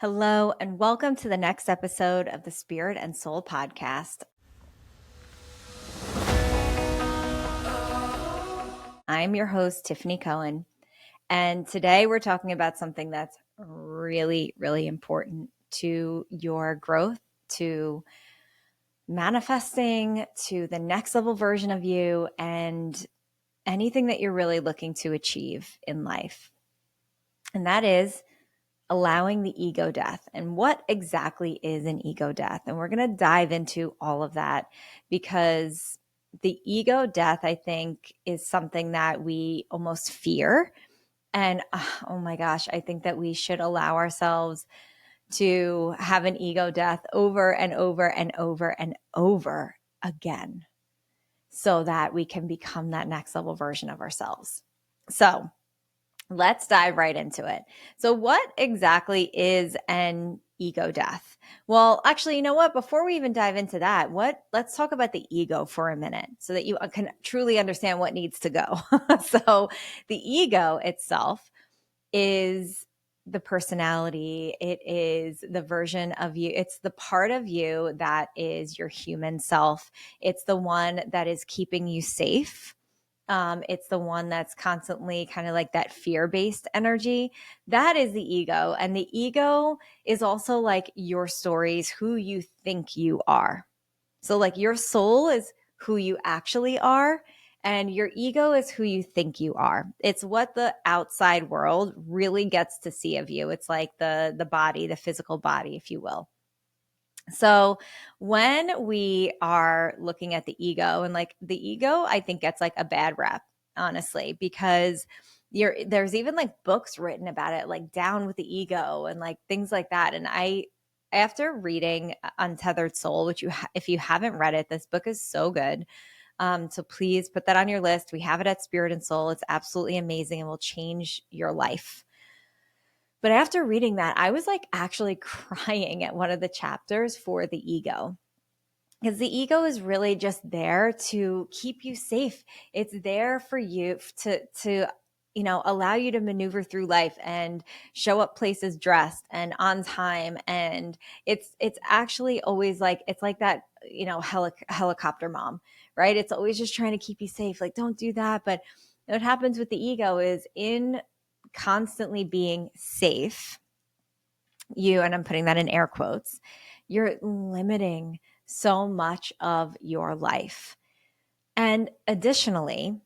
Hello, and welcome to the next episode of the Spirit and Soul podcast. I'm your host, Tiffany Cohen, and today we're talking about something that's really, really important to your growth, to manifesting, to the next level version of you, and anything that you're really looking to achieve in life. And that is allowing the ego death. And what exactly is an ego death? And we're going to dive into all of that because the ego death, I think, is something that we almost fear. And oh my gosh, I think that we should allow ourselves to have an ego death over and over and over and over again so that we can become that next level version of ourselves. So, let's dive right into it. So, what exactly is an ego death? Well, actually, you know what? Before we even dive into that, let's talk about the ego for a minute so that you can truly understand what needs to go. So, the ego itself is the personality, it is the version of you, it's the part of you that is your human self. It's the one that is keeping you safe. It's the one that's constantly kind of like that fear-based energy. That is the ego. And the ego is also like your stories, who you think you are. So like your soul is who you actually are, and your ego is who you think you are. It's what the outside world really gets to see of you. It's like the body, the physical body, if you will. So when we are looking at the ego, and like the ego, I think gets like a bad rep, honestly, because there's even like books written about it, like Down with the Ego and like things like that. And after reading Untethered Soul, which if you haven't read it, this book is so good. So please put that on your list. We have it at Spirit and Soul. It's absolutely amazing and will change your life. But after reading that, I was like actually crying at one of the chapters for the ego. Because the ego is really just there to keep you safe. It's there for you to allow you to maneuver through life and show up places dressed and on time. And it's actually always like it's like that helicopter mom, right? It's always just trying to keep you safe. Like, don't do that. But what happens with the ego is in constantly being safe, and I'm putting that in air quotes, you're limiting so much of your life. And additionally,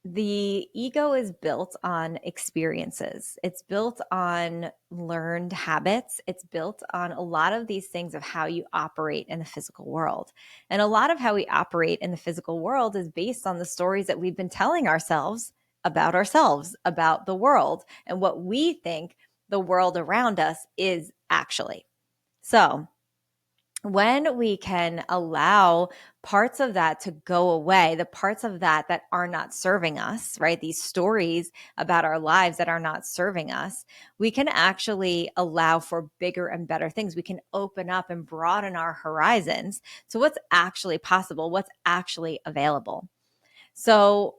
the ego is built on experiences. It's built on learned habits. It's built on a lot of these things of how you operate in the physical world. And a lot of how we operate in the physical world is based on the stories that we've been telling ourselves, about the world, and what we think the world around us is actually. So, when we can allow parts of that to go away, the parts of that are not serving us, right? These stories about our lives that are not serving us, we can actually allow for bigger and better things. We can open up and broaden our horizons to what's actually possible, what's actually available. So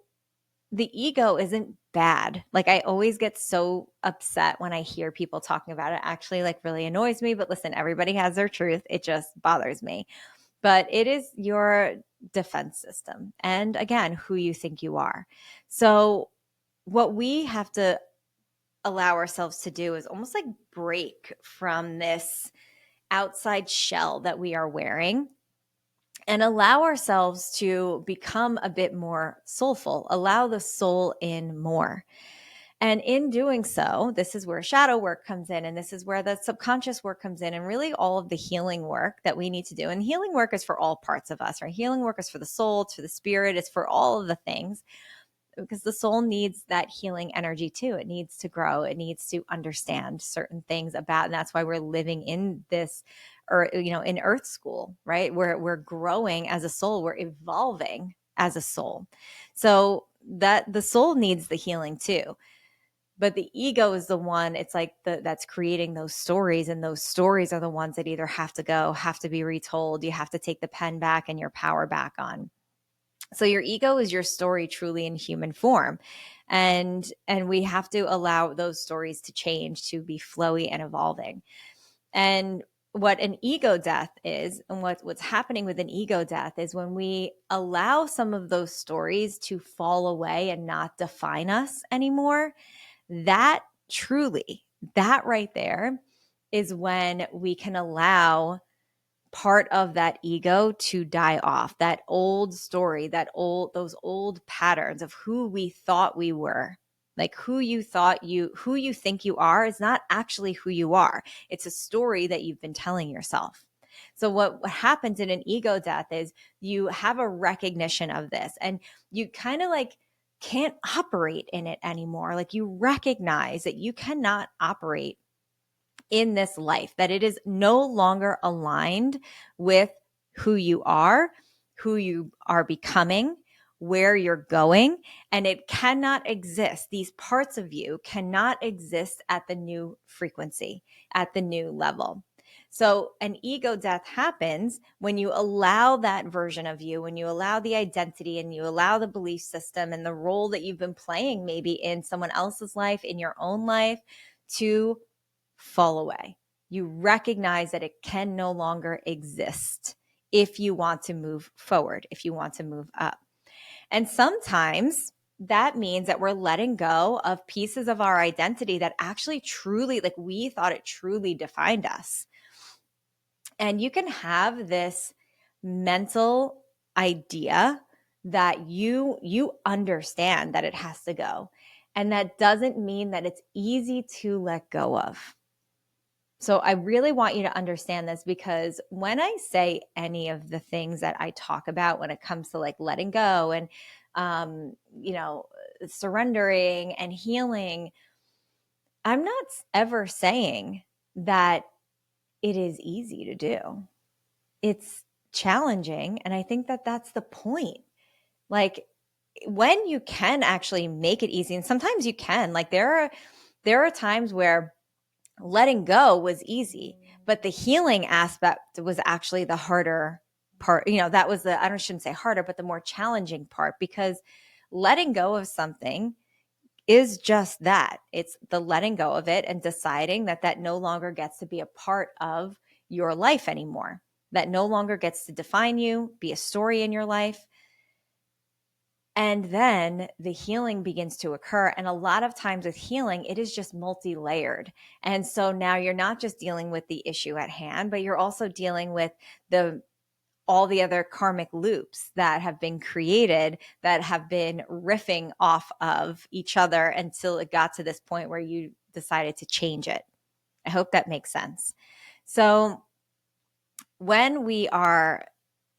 the ego isn't bad. Like, I always get so upset when I hear people talking about it. Actually, like, really annoys me. But listen, everybody has their truth. It just bothers me. But it is your defense system. And again, who you think you are. So what we have to allow ourselves to do is almost like break from this outside shell that we are wearing and allow ourselves to become a bit more soulful, allow the soul in more. And in doing so, this is where shadow work comes in, and this is where the subconscious work comes in, and really all of the healing work that we need to do. And healing work is for all parts of us, right? Healing work is for the soul, it's for the spirit, it's for all of the things, because the soul needs that healing energy too. It needs to grow. It needs to understand certain things about, and that's why we're living in this, or in earth school, right? We're growing as a soul. We're evolving as a soul. So that the soul needs the healing too. But the ego is the one, it's like that's creating those stories. And those stories are the ones that either have to go, have to be retold. You have to take the pen back and your power back on. So your ego is your story truly in human form. And we have to allow those stories to change, to be flowy and evolving. And what an ego death is, and what's happening with an ego death is when we allow some of those stories to fall away and not define us anymore, that truly, that right there is when we can allow part of that ego to die off, that old story, those old patterns of who we thought we were. Like who you think you are is not actually who you are. It's a story that you've been telling yourself. So what happens in an ego death is you have a recognition of this, and you kind of like can't operate in it anymore. Like you recognize that you cannot operate in this life, that it is no longer aligned with who you are becoming, where you're going, and it cannot exist. These parts of you cannot exist at the new frequency, at the new level. So an ego death happens when you allow that version of you, when you allow the identity and you allow the belief system and the role that you've been playing maybe in someone else's life, in your own life, to fall away. You recognize that it can no longer exist if you want to move forward, if you want to move up. And sometimes that means that we're letting go of pieces of our identity that actually truly, like we thought it truly defined us. And you can have this mental idea that you understand that it has to go. And that doesn't mean that it's easy to let go of. So I really want you to understand this, because when I say any of the things that I talk about when it comes to like letting go and, surrendering and healing, I'm not ever saying that it is easy to do. It's challenging. And I think that that's the point. Like when you can actually make it easy, and sometimes you can, like there are times where letting go was easy, but the healing aspect was actually the harder part. That was I shouldn't say harder, but the more challenging part, because letting go of something is just that. It's the letting go of it and deciding that that no longer gets to be a part of your life anymore. That no longer gets to define you, be a story in your life. And then the healing begins to occur. And a lot of times with healing, it is just multi-layered. And so now you're not just dealing with the issue at hand, but you're also dealing with all the other karmic loops that have been created, that have been riffing off of each other until it got to this point where you decided to change it. I hope that makes sense. So when we are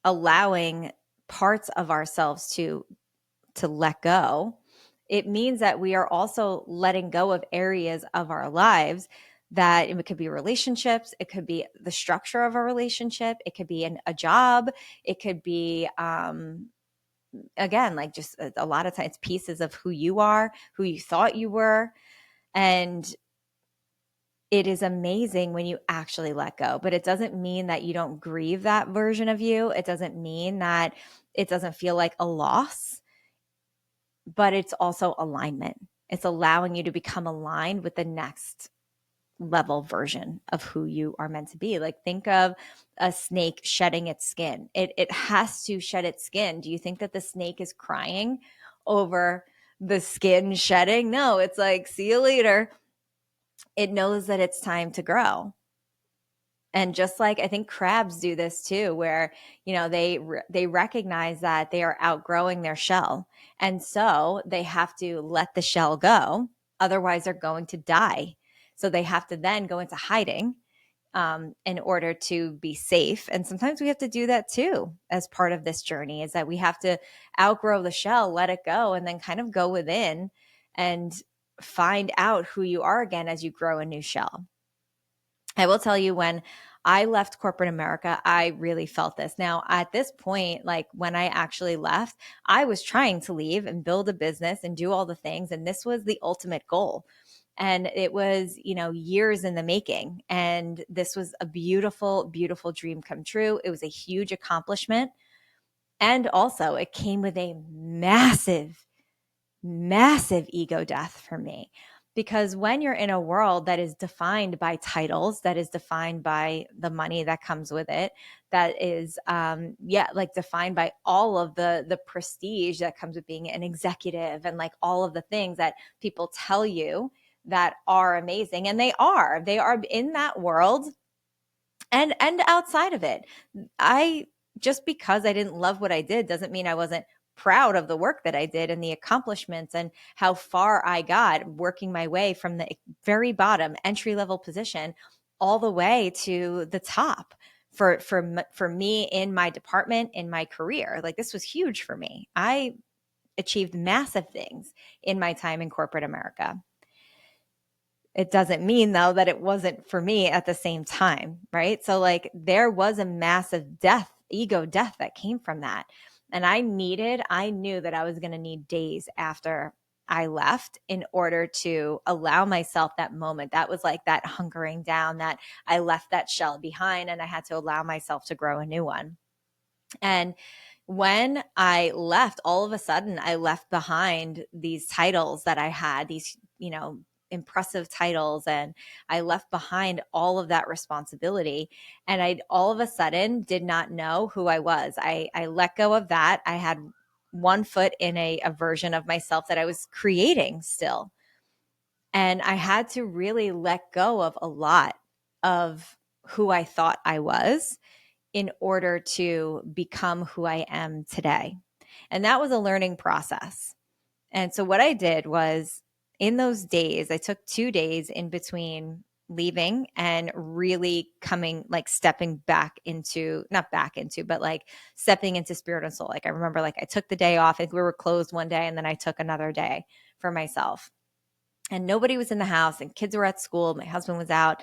allowing parts of ourselves to let go, it means that we are also letting go of areas of our lives that it could be relationships, it could be the structure of a relationship, it could be a job, it could be again, like just a lot of times pieces of who you are, who you thought you were. And it is amazing when you actually let go, but it doesn't mean that you don't grieve that version of you. It doesn't mean that it doesn't feel like a loss, but it's also alignment. It's allowing you to become aligned with the next level version of who you are meant to be. Like think of a snake shedding its skin. It has to shed its skin. Do you think that the snake is crying over the skin shedding? No, it's like, see you later. It knows that it's time to grow. And just like I think crabs do this too, where, they recognize that they are outgrowing their shell. And so they have to let the shell go. Otherwise they're going to die. So they have to then go into hiding in order to be safe. And sometimes we have to do that too as part of this journey, is that we have to outgrow the shell, let it go, and then kind of go within and find out who you are again as you grow a new shell. I will tell you, when I left corporate America, I really felt this. Now, at this point, like when I actually left, I was trying to leave and build a business and do all the things. And this was the ultimate goal. And it was, years in the making. And this was a beautiful, beautiful dream come true. It was a huge accomplishment. And also, it came with a massive, massive ego death for me. Because when you're in a world that is defined by titles, that is defined by the money that comes with it, that is, like defined by all of the prestige that comes with being an executive, and like all of the things that people tell you that are amazing, and they are in that world and outside of it. I Just because I didn't love what I did doesn't mean I wasn't proud of the work that I did and the accomplishments and how far I got working my way from the very bottom entry level position all the way to the top for me in my department, in my career. Like, this was huge for me. I achieved massive things in my time in corporate America. It doesn't mean, though, that it wasn't for me at the same time, right? So like, there was a massive ego death that came from that. And I knew that I was going to need days after I left in order to allow myself that moment. That was like that hunkering down, that I left that shell behind and I had to allow myself to grow a new one. And when I left, all of a sudden, I left behind these titles that I had, these, impressive titles, and I left behind all of that responsibility. And I all of a sudden did not know who I was. I let go of that. I had one foot in a version of myself that I was creating still. And I had to really let go of a lot of who I thought I was in order to become who I am today. And that was a learning process. And so what I did was, in those days, I took 2 days in between leaving and really stepping back into, not back into, but like stepping into spirit and soul. Like, I remember, like, I took the day off. I think we were closed one day, and then I took another day for myself. And nobody was in the house, and kids were at school. My husband was out.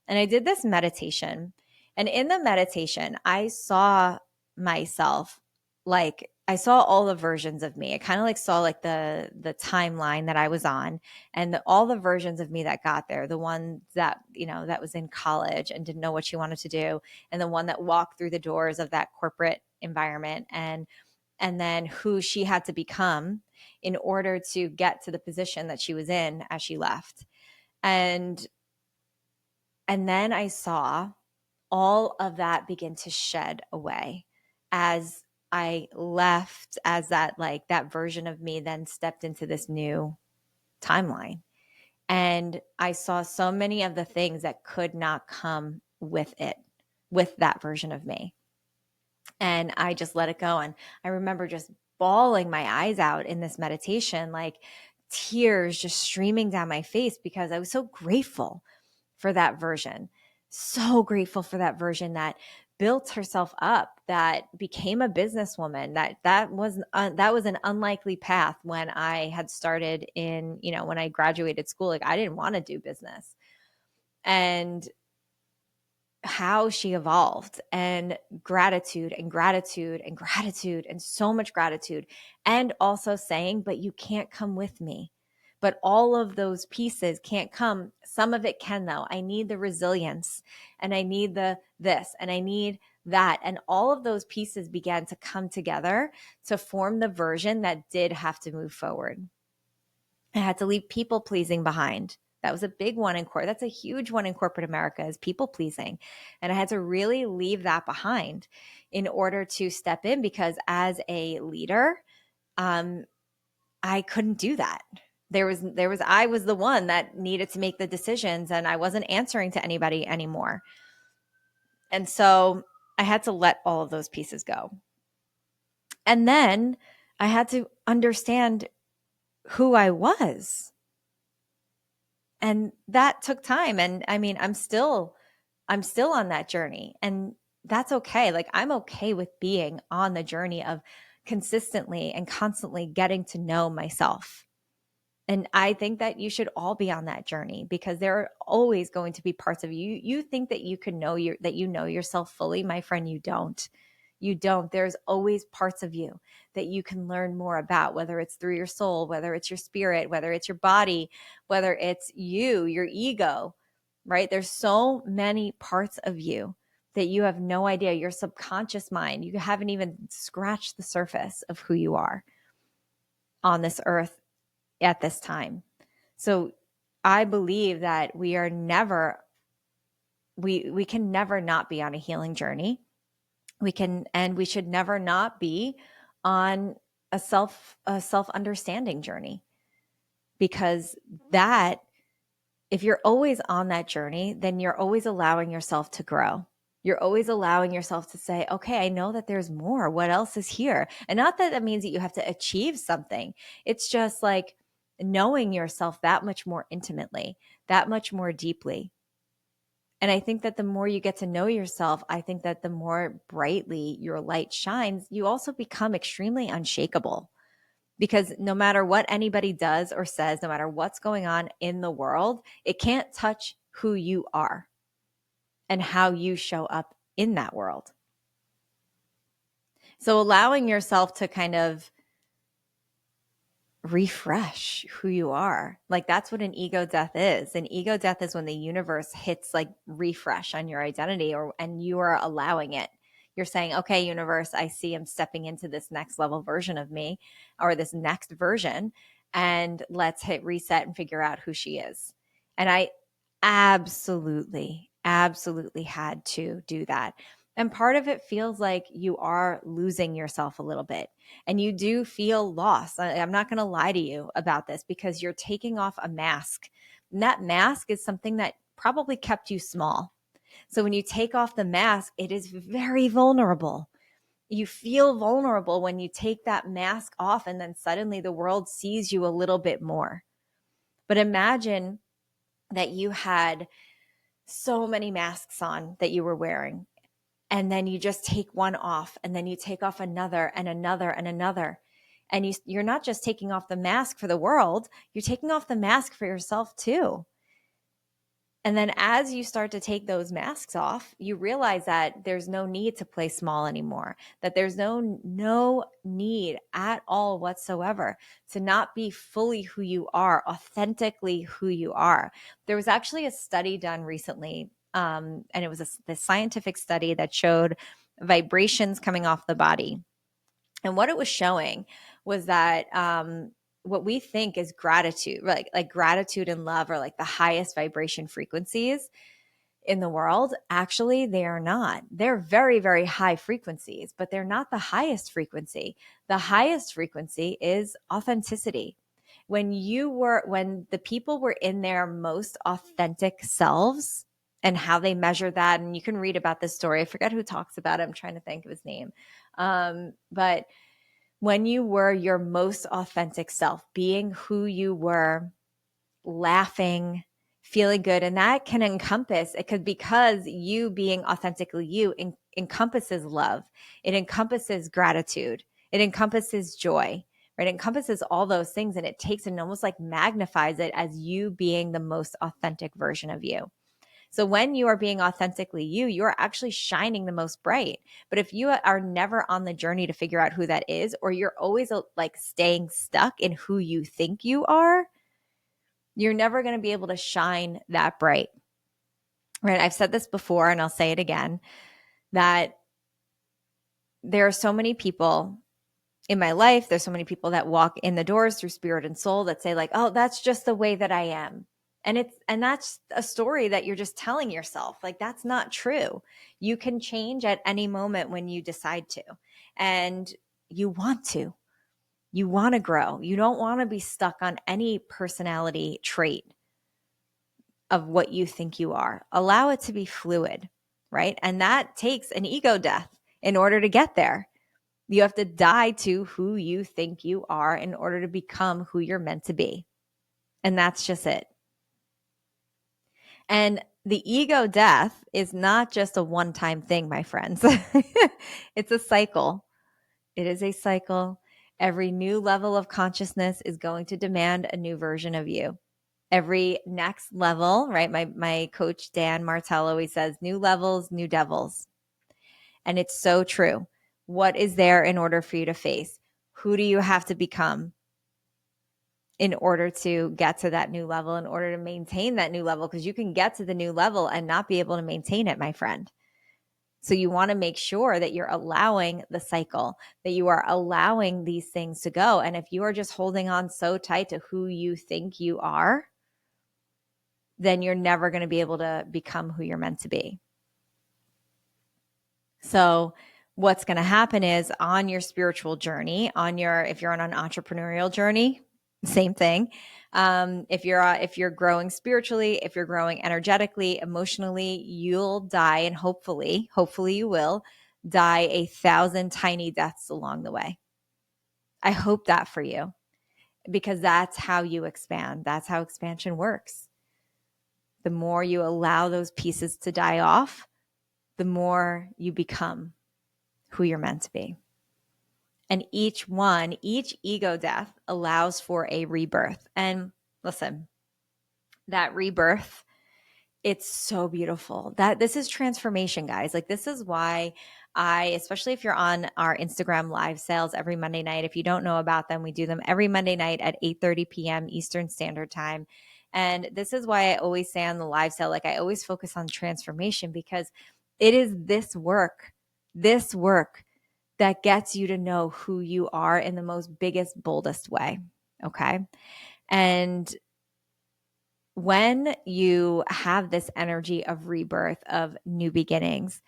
And I did this meditation. And in the meditation, I saw myself, like, I saw all the versions of me. I kind of like saw like the timeline that I was on, and all the versions of me that got there. The one that, that was in college and didn't know what she wanted to do, and the one that walked through the doors of that corporate environment, and then who she had to become in order to get to the position that she was in as she left. And then I saw all of that begin to shed away as I left, as that version of me then stepped into this new timeline. And I saw so many of the things that could not come with it, with that version of me. And I just let it go. And I remember just bawling my eyes out in this meditation, like tears just streaming down my face, because I was so grateful for that version. So grateful for that version that built herself up, that became a businesswoman, that was an unlikely path when I had started when I graduated school. Like, I didn't want to do business. And how she evolved, and gratitude and gratitude and gratitude and so much gratitude. And also saying, but you can't come with me. But all of those pieces can't come. Some of it can, though. I need the resilience, and I need this, and I need that. And all of those pieces began to come together to form the version that did have to move forward. I had to leave people pleasing behind. That was a big one in corporate. That's a huge one in corporate America, is people pleasing. And I had to really leave that behind in order to step in, because as a leader, I couldn't do that. I was the one that needed to make the decisions, and I wasn't answering to anybody anymore. And so I had to let all of those pieces go. And then I had to understand who I was. And that took time. And I mean, I'm still on that journey, and that's okay. Like, I'm okay with being on the journey of consistently and constantly getting to know myself. And I think that you should all be on that journey, because there are always going to be parts of you. You think that you can know that you know yourself fully. My friend, you don't. You don't. There's always parts of you that you can learn more about, whether it's through your soul, whether it's your spirit, whether it's your body, whether it's your ego, right? There's so many parts of you that you have no idea. Your subconscious mind, you haven't even scratched the surface of who you are on this earth at this time. So I believe that we are never, we can never not be on a healing journey. We can, and we should never not be on a self understanding journey, because that, if you're always on that journey, then you're always allowing yourself to grow. You're always allowing yourself to say, okay, I know that there's more. What else is here? And not that that means that you have to achieve something. It's just like knowing yourself that much more intimately, that much more deeply. And I think that the more you get to know yourself, I think that the more brightly your light shines, you also become extremely unshakable. Because no matter what anybody does or says, no matter what's going on in the world, it can't touch who you are and how you show up in that world. So allowing yourself to kind of refresh who you are. Like that's what an ego death is. An ego death is when the universe hits like refresh on your identity, or and you are allowing it. You're saying, okay, universe, I see I'm stepping into this next level version of me, or this next version, and let's hit reset and figure out who she is. And I absolutely, absolutely had to do that. And part of it feels like you are losing yourself a little bit, and you do feel lost. I'm not going to lie to you about this, because you're taking off a mask. And that mask is something that probably kept you small. So when you take off the mask, it is very vulnerable. You feel vulnerable when you take that mask off, and then suddenly the world sees you a little bit more. But imagine that you had so many masks on that you were wearing, and then you just take one off, and then you take off another and another and another. And you're not just taking off the mask for the world, you're taking off the mask for yourself too. And then as you start to take those masks off, you realize that there's no need to play small anymore, that there's no need at all whatsoever to not be fully who you are, authentically who you are. There was actually a study done recently, and it was the scientific study that showed vibrations coming off the body. And what it was showing was that what we think is gratitude, like gratitude and love are like the highest vibration frequencies in the world. Actually, they are not. They're very, very high frequencies, but they're not the highest frequency. The highest frequency is authenticity. When the people were in their most authentic selves, and how they measure that, and you can read about this story. I forget who talks about it. I'm trying to think of his name. But when you were your most authentic self, being who you were, laughing, feeling good, and that can encompass, it could, because you being authentically you encompasses love, it encompasses gratitude, it encompasses joy, right? It encompasses all those things, and it takes and almost like magnifies it as you being the most authentic version of you. So when you are being authentically you, you're actually shining the most bright. But if you are never on the journey to figure out who that is, or you're always like staying stuck in who you think you are, you're never going to be able to shine that bright. Right? I've said this before, and I'll say it again, that there are so many people in my life, there's so many people that walk in the doors through spirit and soul that say like, oh, that's just the way that I am. And that's a story that you're just telling yourself. Like, that's not true. You can change at any moment when you decide to. And you want to. You want to grow. You don't want to be stuck on any personality trait of what you think you are. Allow it to be fluid, right? And that takes an ego death in order to get there. You have to die to who you think you are in order to become who you're meant to be. And that's just it. And the ego death is not just a one-time thing, my friends. It's a cycle. It is a cycle. Every new level of consciousness is going to demand a new version of you. Every next level, right? My coach, Dan Martell, always says, new levels, new devils. And it's so true. What is there in order for you to face? Who do you have to become in order to get to that new level, in order to maintain that new level? Because you can get to the new level and not be able to maintain it, my friend. So you want to make sure that you're allowing the cycle, that you are allowing these things to go. And if you are just holding on so tight to who you think you are, then you're never going to be able to become who you're meant to be. So what's going to happen is on your spiritual journey, if you're on an entrepreneurial journey, same thing. If you're growing spiritually, if you're growing energetically, emotionally, you'll die, and hopefully you will die 1,000 tiny deaths along the way. I hope that for you, because that's how you expand. That's how expansion works. The more you allow those pieces to die off, the more you become who you're meant to be. And each ego death allows for a rebirth. And listen, that rebirth, it's so beautiful. That this is transformation, guys. Like, this is why especially if you're on our Instagram live sales every Monday night, if you don't know about them, we do them every Monday night at 8:30 p.m. Eastern Standard Time. And this is why I always say on the live sale, like, I always focus on transformation, because it is this work that gets you to know who you are in the most biggest, boldest way. Okay. And when you have this energy of rebirth, of new beginnings,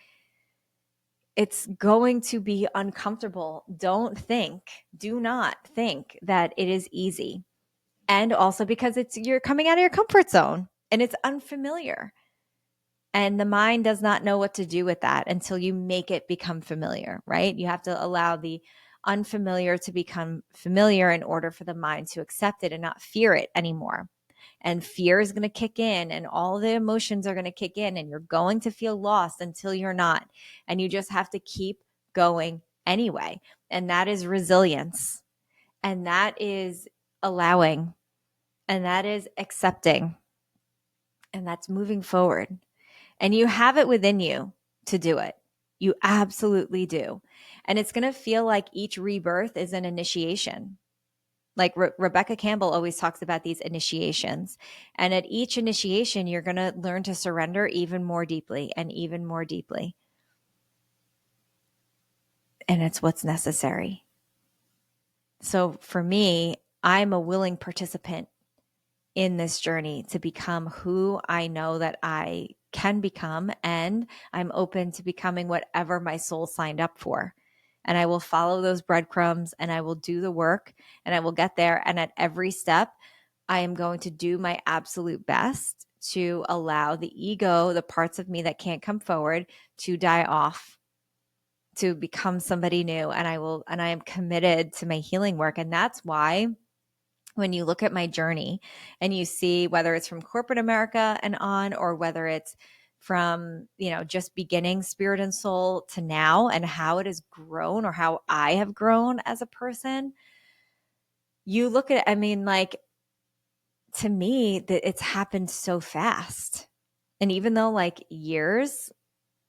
it's going to be uncomfortable. Do not think that it is easy. And also because you're coming out of your comfort zone and it's unfamiliar. And the mind does not know what to do with that until you make it become familiar, right? You have to allow the unfamiliar to become familiar in order for the mind to accept it and not fear it anymore. And fear is going to kick in, and all the emotions are going to kick in, and you're going to feel lost until you're not. And you just have to keep going anyway. And that is resilience. And that is allowing. And that is accepting. And that's moving forward. And you have it within you to do it. You absolutely do. And it's going to feel like each rebirth is an initiation. Like Rebecca Campbell always talks about these initiations. And at each initiation, you're going to learn to surrender even more deeply and even more deeply. And it's what's necessary. So for me, I'm a willing participant in this journey to become who I know that I can become. And I'm open to becoming whatever my soul signed up for. And I will follow those breadcrumbs, and I will do the work, and I will get there. And at every step, I am going to do my absolute best to allow the ego, the parts of me that can't come forward, to die off, to become somebody new. And I am committed to my healing work. And that's why when you look at my journey and you see whether it's from corporate America and on, or whether it's from, just beginning spirit and soul to now, and how it has grown, or how I have grown as a person, you look at it, like, to me, that it's happened so fast. And even though like years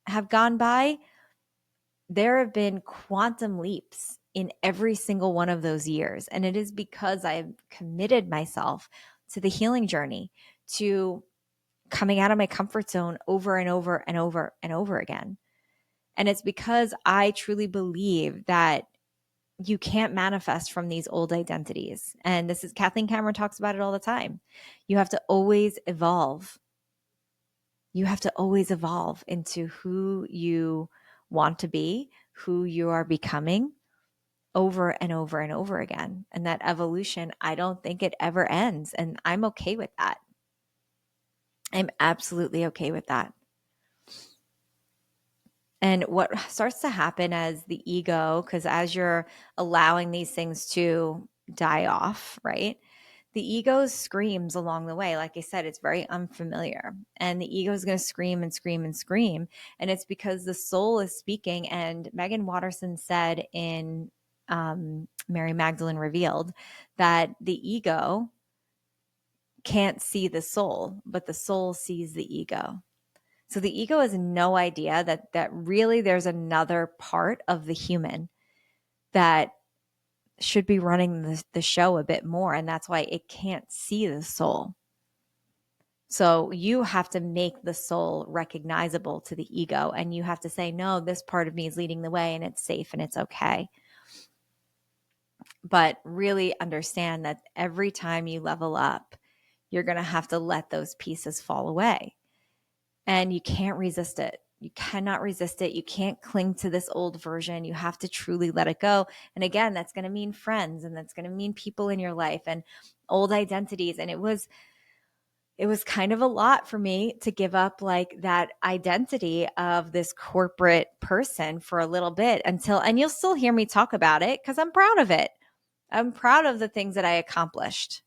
have gone by, there have been quantum leaps in every single one of those years. And it is because I've committed myself to the healing journey, to coming out of my comfort zone over and over and over and over again. And it's because I truly believe that you can't manifest from these old identities. And this is Kathleen Cameron talks about it all the time. You have to always evolve. You have to always evolve into who you want to be, who you are becoming, over and over and over again. And that evolution, I don't think it ever ends. And I'm okay with that. I'm absolutely okay with that. And what starts to happen as the ego, because as you're allowing these things to die off, right? The ego screams along the way. Like I said, it's very unfamiliar. And the ego is going to scream and scream and scream. And it's because the soul is speaking. And Megan Watterson said in Mary Magdalene Revealed that the ego can't see the soul, but the soul sees the ego. So the ego has no idea that really there's another part of the human that should be running the show a bit more. And that's why it can't see the soul. So you have to make the soul recognizable to the ego. And you have to say, no, this part of me is leading the way, and it's safe and it's okay. But really understand that every time you level up, you're going to have to let those pieces fall away. And you can't resist it. You cannot resist it. You can't cling to this old version. You have to truly let it go. And again, that's going to mean friends, and that's going to mean people in your life and old identities. And it was kind of a lot for me to give up like that identity of this corporate person for a little bit and you'll still hear me talk about it because I'm proud of it. I'm proud of the things that I accomplished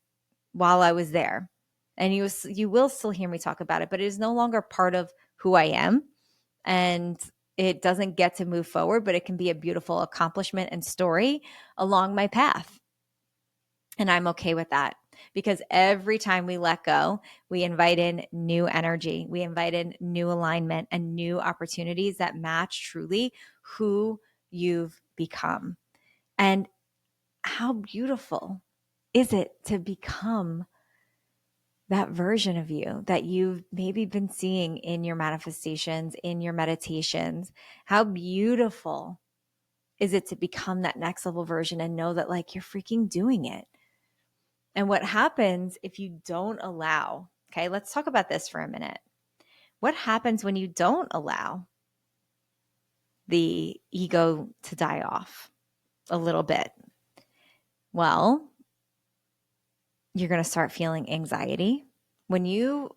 while I was there. And you will still hear me talk about it, but it is no longer part of who I am. And it doesn't get to move forward, but it can be a beautiful accomplishment and story along my path. And I'm okay with that because every time we let go, we invite in new energy. We invite in new alignment and new opportunities that match truly who you've become. And how beautiful is it to become that version of you that you've maybe been seeing in your manifestations, in your meditations? How beautiful is it to become that next level version and know that like you're freaking doing it? And what happens if you don't allow, okay, let's talk about this for a minute. What happens when you don't allow the ego to die off a little bit? Well, you're going to start feeling anxiety. When you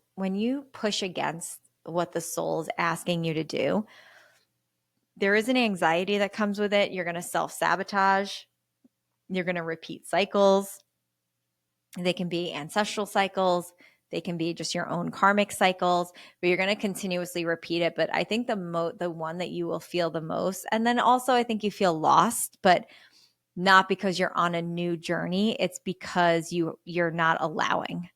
push against what the soul is asking you to do, there is an anxiety that comes with it. You're going to self-sabotage. You're going to repeat cycles. They can be ancestral cycles. They can be just your own karmic cycles, but you're going to continuously repeat it. But I think the one that you will feel the most, and then also I think you feel lost, but not because you're on a new journey. It's because you're not allowing,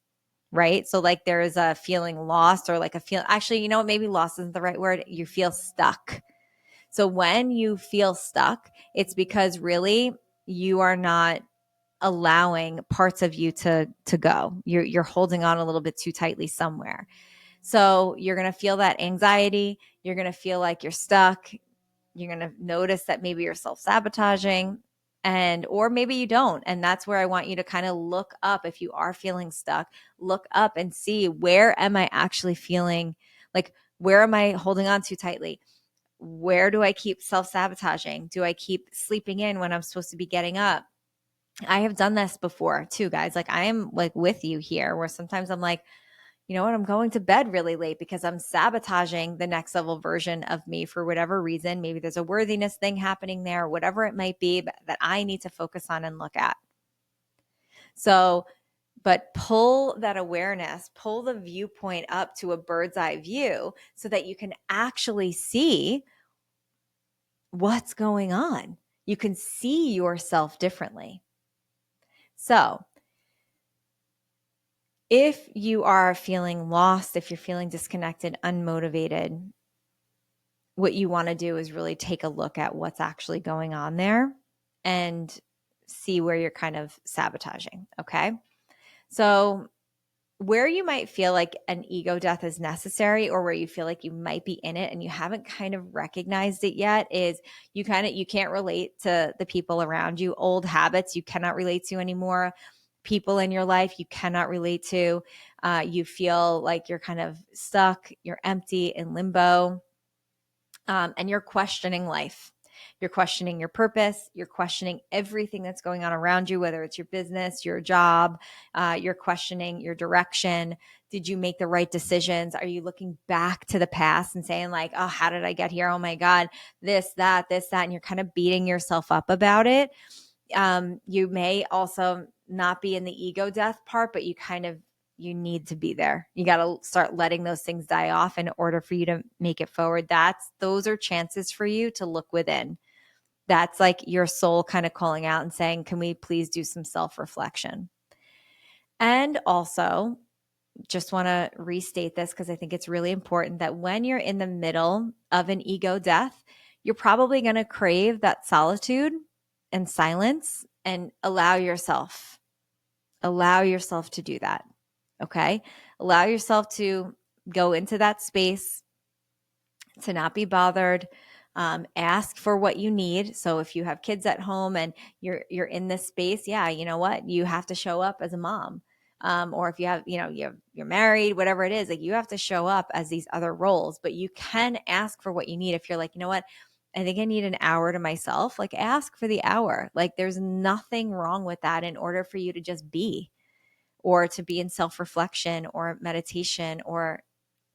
right? So like there is a feeling lost, or like a feel, actually, you know what? Maybe lost isn't the right word. You feel stuck. So when you feel stuck, it's because really you are not allowing parts of you to go. You're holding on a little bit too tightly somewhere. So you're going to feel that anxiety. You're going to feel like you're stuck. You're going to notice that maybe you're self-sabotaging, or maybe you don't. And that's where I want you to kind of look up. If you are feeling stuck, look up and see, where am I actually feeling like, where am I holding on too tightly? Where do I keep self-sabotaging? Do I keep sleeping in when I'm supposed to be getting up? I have done this before too, guys. Like I am like with you here, where sometimes I'm like, you know what, I'm going to bed really late because I'm sabotaging the next level version of me for whatever reason. Maybe there's a worthiness thing happening there, whatever it might be, but that I need to focus on and look at. So, but pull that awareness, pull the viewpoint up to a bird's eye view so that you can actually see what's going on. You can see yourself differently. So, if you are feeling lost, if you're feeling disconnected, unmotivated, what you want to do is really take a look at what's actually going on there and see where you're kind of sabotaging. Okay. So, where you might feel like an ego death is necessary, or where you feel like you might be in it and you haven't kind of recognized it yet, is you can't relate to the people around you. Old habits you cannot relate to anymore. People in your life you cannot relate to. You feel like you're kind of stuck, you're empty, in limbo, and you're questioning life. You're questioning your purpose. You're questioning everything that's going on around you, whether it's your business, your job. You're questioning your direction. Did you make the right decisions? Are you looking back to the past and saying like, oh, how did I get here? Oh my God, this, that. And you're kind of beating yourself up about it. You may also not be in the ego death part, but you need to be there. You got to start letting those things die off in order for you to make it forward. Those are chances for you to look within. That's like your soul kind of calling out and saying, can we please do some self-reflection? And also, just want to restate this because I think it's really important that when you're in the middle of an ego death, you're probably going to crave that solitude and silence, and allow yourself to do that. Okay. Allow yourself to go into that space, to not be bothered. Ask for what you need. So if you have kids at home and you're in this space, yeah, you know what? You have to show up as a mom. or if you have, you're married, whatever it is, like you have to show up as these other roles, but you can ask for what you need. If you're like, you know what, I think I need an hour to myself, like ask for the hour. Like there's nothing wrong with that in order for you to just be, or to be in self-reflection or meditation or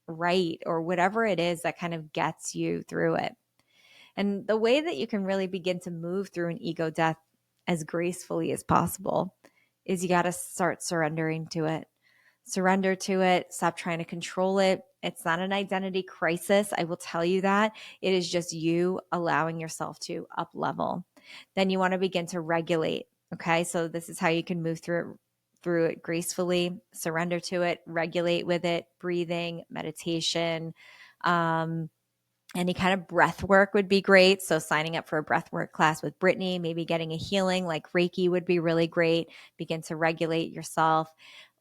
write or whatever it is that kind of gets you through it. And the way that you can really begin to move through an ego death as gracefully as possible is you got to start surrendering to it. Surrender to it. Stop trying to control it. It's not an identity crisis. I will tell you that. It is just you allowing yourself to up level. Then you want to begin to regulate. Okay. So this is how you can move through it gracefully, surrender to it, regulate with it, breathing, meditation, any kind of breath work would be great. So signing up for a breath work class with Brittany, maybe getting a healing like Reiki would be really great. Begin to regulate yourself.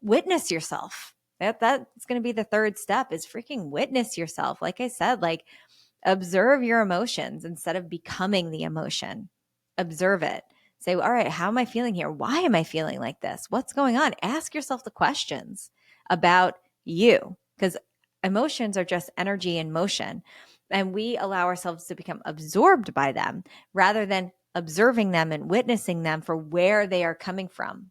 Witness yourself. That's going to be the third step, is freaking witness yourself. Like I said, like observe your emotions instead of becoming the emotion. Observe it. Say, all right, how am I feeling here? Why am I feeling like this? What's going on? Ask yourself the questions about you, because emotions are just energy in motion. And we allow ourselves to become absorbed by them rather than observing them and witnessing them for where they are coming from.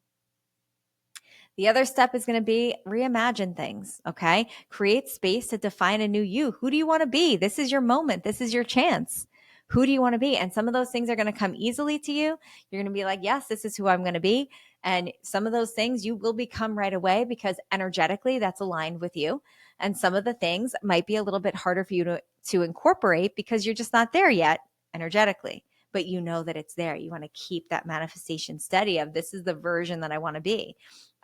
The other step is going to be reimagine things, okay? Create space to define a new you. Who do you want to be? This is your moment. This is your chance. Who do you want to be? And some of those things are going to come easily to you. You're going to be like, yes, this is who I'm going to be. And some of those things you will become right away because energetically that's aligned with you. And some of the things might be a little bit harder for you to incorporate because you're just not there yet energetically. But you know that it's there. You want to keep that manifestation steady of this is the version that I want to be.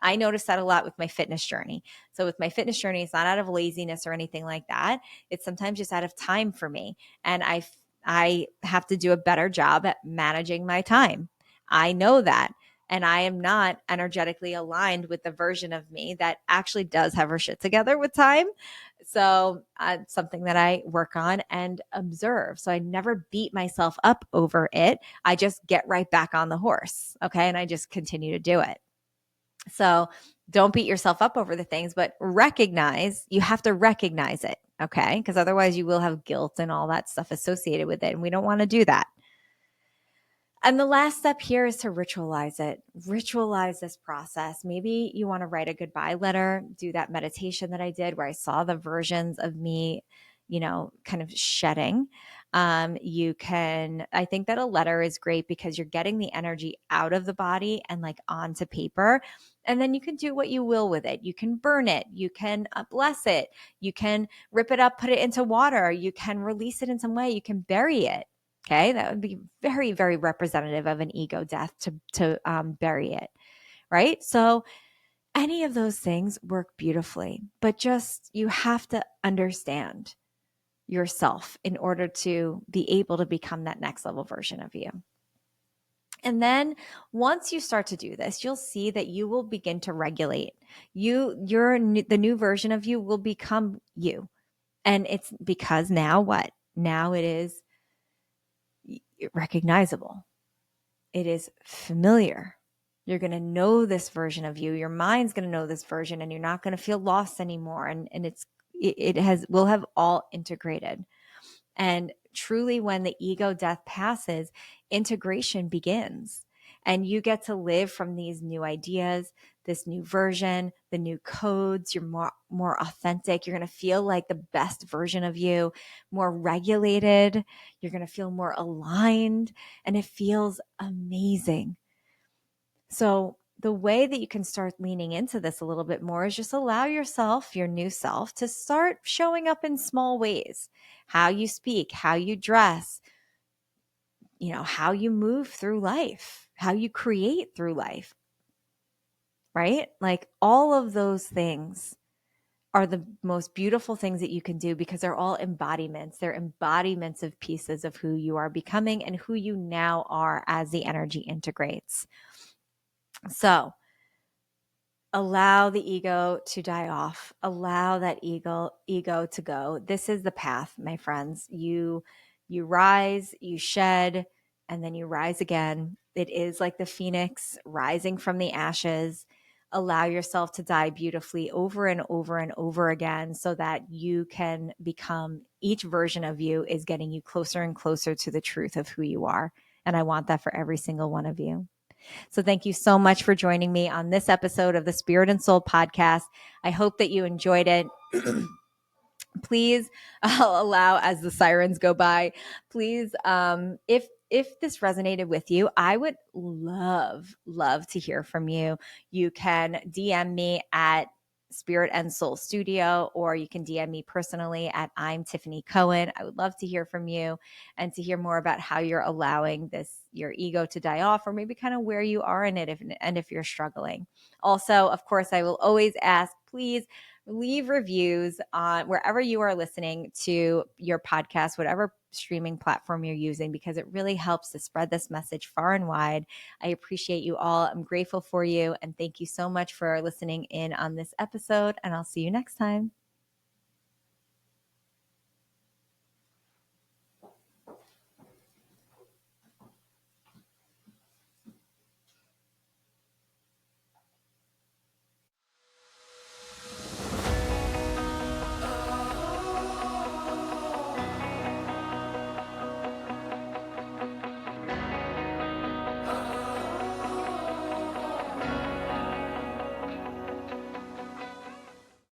I notice that a lot with my fitness journey. So with my fitness journey, it's not out of laziness or anything like that. It's sometimes just out of time for me. And I have to do a better job at managing my time. I know that. And I am not energetically aligned with the version of me that actually does have her shit together with time. So it's something that I work on and observe. So I never beat myself up over it. I just get right back on the horse. Okay. And I just continue to do it. So don't beat yourself up over the things, but you have to recognize it. Okay. Because otherwise you will have guilt and all that stuff associated with it. And we don't want to do that. And the last step here is to ritualize it. Ritualize this process. Maybe you want to write a goodbye letter, do that meditation that I did where I saw the versions of me, kind of shedding. I think that a letter is great because you're getting the energy out of the body and like onto paper. And then you can do what you will with it. You can burn it. You can bless it. You can rip it up, put it into water. You can release it in some way. You can bury it. Okay, that would be very, very representative of an ego death to bury it, right? So any of those things work beautifully, but just you have to understand yourself in order to be able to become that next level version of you. And then once you start to do this, you'll see that you will begin to regulate. The new version of you will become you. And it's because now what? Now it is recognizable. It is familiar. You're going to know this version of you. Your mind's going to know this version, and you're not going to feel lost anymore. And will have all integrated. And truly, when the ego death passes, integration begins. And you get to live from these new ideas, this new version, the new codes. You're more authentic. You're going to feel like the best version of you, more regulated. You're going to feel more aligned, and it feels amazing. So the way that you can start leaning into this a little bit more is just allow yourself, your new self, to start showing up in small ways. How you speak, how you dress, how you move through life, how you create through life, right? Like all of those things are the most beautiful things that you can do because they're all embodiments. They're embodiments of pieces of who you are becoming and who you now are as the energy integrates. So allow the ego to die off. Allow that ego to go. This is the path, my friends. You rise, you shed, and then you rise again. It is like the phoenix rising from the ashes. allow yourself to die beautifully over and over and over again so that you can become, each version of you is getting you closer and closer to the truth of who you are. And I want that for every single one of you. So thank you so much for joining me on this episode of the Spirit and Soul podcast. I hope that you enjoyed it. Please, I'll allow, as the sirens go by, please, if this resonated with you, I would love to hear from you. You can DM me at Spirit and Soul Studio, or you can DM me personally at I'm Tiffany Cohen. I would love to hear from you and to hear more about how you're allowing your ego to die off, or maybe kind of where you are in it, if you're struggling. Also, of course, I will always ask, please leave reviews on wherever you are listening to your podcast, whatever streaming platform you're using, because it really helps to spread this message far and wide. I appreciate you all. I'm grateful for you. And thank you so much for listening in on this episode. And I'll see you next time.